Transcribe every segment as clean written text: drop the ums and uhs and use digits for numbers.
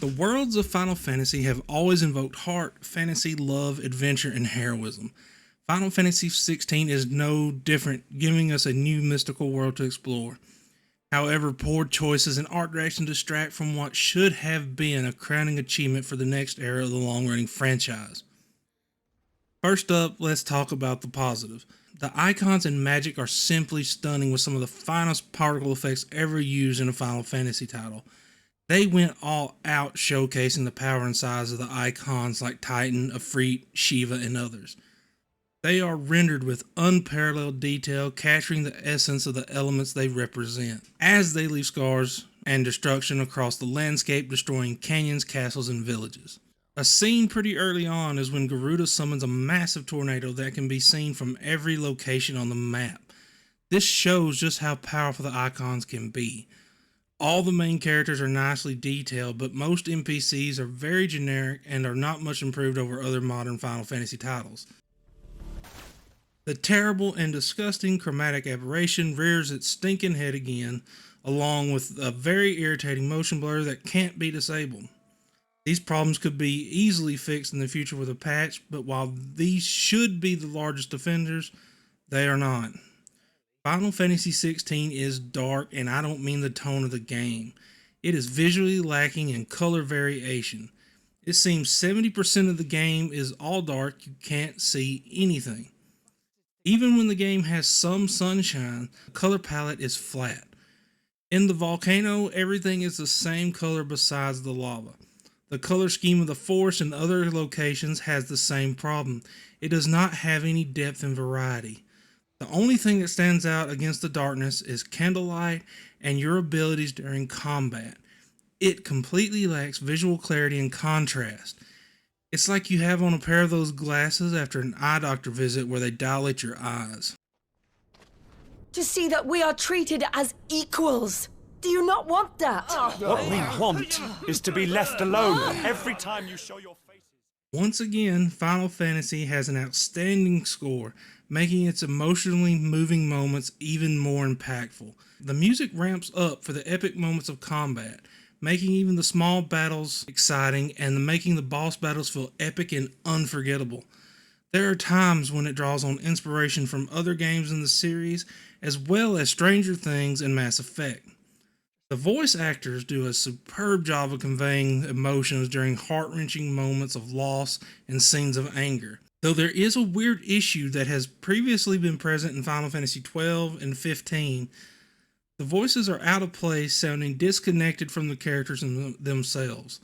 The worlds of Final Fantasy have always invoked heart, fantasy, love, adventure, and heroism. Final Fantasy XVI is no different, giving us a new mystical world to explore. However, poor choices and art direction distract from what should have been a crowning achievement for the next era of the long-running franchise. First up, let's talk about the positive. The icons and magic are simply stunning, with some of the finest particle effects ever used in a Final Fantasy title. They went all out showcasing the power and size of the icons like Titan, Ifrit, Shiva, and others. They are rendered with unparalleled detail, capturing the essence of the elements they represent, as they leave scars and destruction across the landscape, destroying canyons, castles, and villages. A scene pretty early on is when Garuda summons a massive tornado that can be seen from every location on the map. This shows just how powerful the icons can be. All the main characters are nicely detailed, but most NPCs are very generic and are not much improved over other modern Final Fantasy titles. The terrible and disgusting chromatic aberration rears its stinking head again, along with a very irritating motion blur that can't be disabled. These problems could be easily fixed in the future with a patch, but while these should be the largest offenders, they are not. Final Fantasy XVI is dark, and I don't mean the tone of the game. It is visually lacking in color variation. It seems 70% of the game is all dark, you can't see anything. Even when the game has some sunshine, the color palette is flat. In the volcano, everything is the same color besides the lava. The color scheme of the forest and other locations has the same problem. It does not have any depth and variety. The only thing that stands out against the darkness is candlelight and your abilities during combat. It completely lacks visual clarity and contrast. It's like you have on a pair of those glasses after an eye doctor visit where they dilate your eyes. To see that we are treated as equals. Do you not want that? What we want is to be left alone every time you show your faces. Once again, Final Fantasy has an outstanding score, making its emotionally moving moments even more impactful. The music ramps up for the epic moments of combat, making even the small battles exciting and making the boss battles feel epic and unforgettable. There are times when it draws on inspiration from other games in the series, as well as Stranger Things and Mass Effect. The voice actors do a superb job of conveying emotions during heart-wrenching moments of loss and scenes of anger. Though there is a weird issue that has previously been present in Final Fantasy XII and XV, the voices are out of place, sounding disconnected from the characters themselves,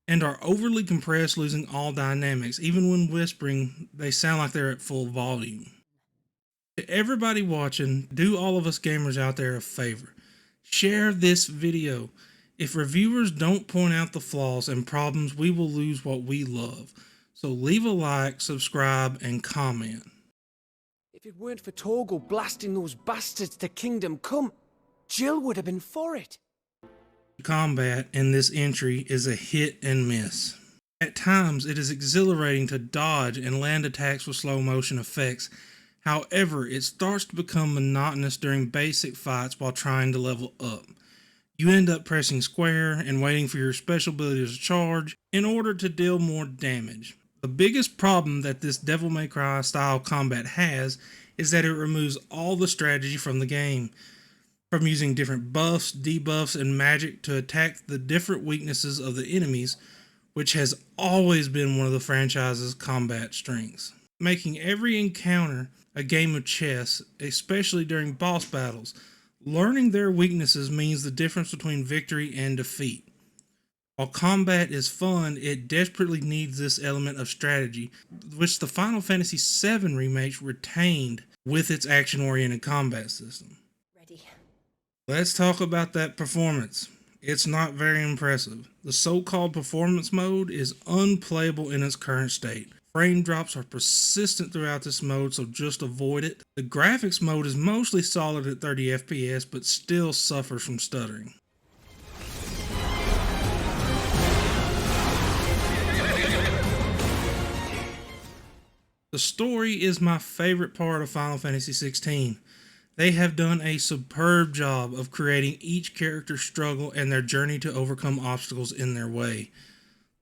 and are overly compressed, losing all dynamics. Even when whispering, they sound like they're at full volume. To everybody watching, do all of us gamers out there a favor. Share this video. If reviewers don't point out the flaws and problems, we will lose what we love. So leave a like, subscribe, and comment. If it weren't for Torgal blasting those bastards to Kingdom Come, Jill would have been for it. Combat in this entry is a hit and miss. At times, it is exhilarating to dodge and land attacks with slow motion effects. However, it starts to become monotonous during basic fights while trying to level up. You end up pressing square and waiting for your special ability to charge in order to deal more damage. The biggest problem that this Devil May Cry style combat has is that it removes all the strategy from the game. From using different buffs, debuffs, and magic to attack the different weaknesses of the enemies, which has always been one of the franchise's combat strengths. Making every encounter a game of chess, especially during boss battles. Learning their weaknesses means the difference between victory and defeat. While combat is fun, it desperately needs this element of strategy, which the Final Fantasy VII remake retained with its action-oriented combat system. Ready. Let's talk about that performance. It's not very impressive. The so-called performance mode is unplayable in its current state. Frame drops are persistent throughout this mode, so just avoid it. The graphics mode is mostly solid at 30 FPS, but still suffers from stuttering. The story is my favorite part of Final Fantasy XVI. They have done a superb job of creating each character's struggle and their journey to overcome obstacles in their way.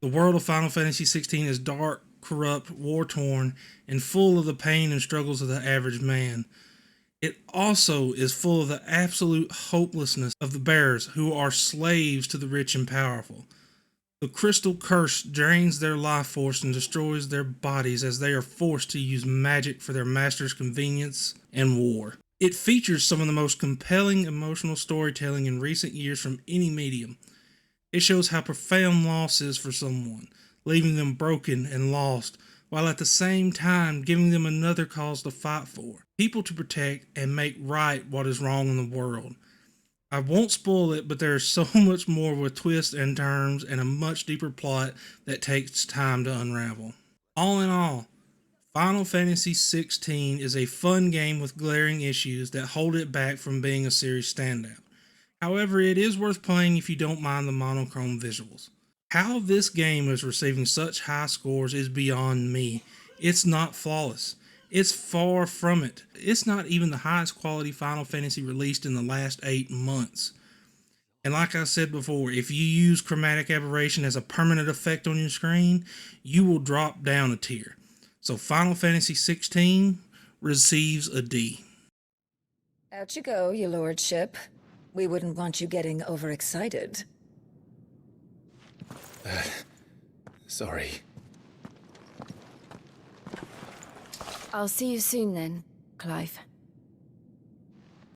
The world of Final Fantasy XVI is dark, corrupt, war-torn, and full of the pain and struggles of the average man. It also is full of the absolute hopelessness of the bearers who are slaves to the rich and powerful. The crystal curse drains their life force and destroys their bodies as they are forced to use magic for their master's convenience and war. It features some of the most compelling emotional storytelling in recent years from any medium. It shows how profound loss is for someone, leaving them broken and lost, while at the same time giving them another cause to fight for, people to protect and make right what is wrong in the world. I won't spoil it, but there is so much more with twists and turns and a much deeper plot that takes time to unravel. All in all, Final Fantasy XVI is a fun game with glaring issues that hold it back from being a series standout. However, it is worth playing if you don't mind the monochrome visuals. How this game is receiving such high scores is beyond me. It's not flawless. It's far from it. It's not even the highest quality Final Fantasy released in the last 8 months. And like I said before, if you use chromatic aberration as a permanent effect on your screen, you will drop down a tier. So Final Fantasy XVI receives a D. Out you go, your lordship. We wouldn't want you getting overexcited. Sorry. I'll see you soon then, Clive.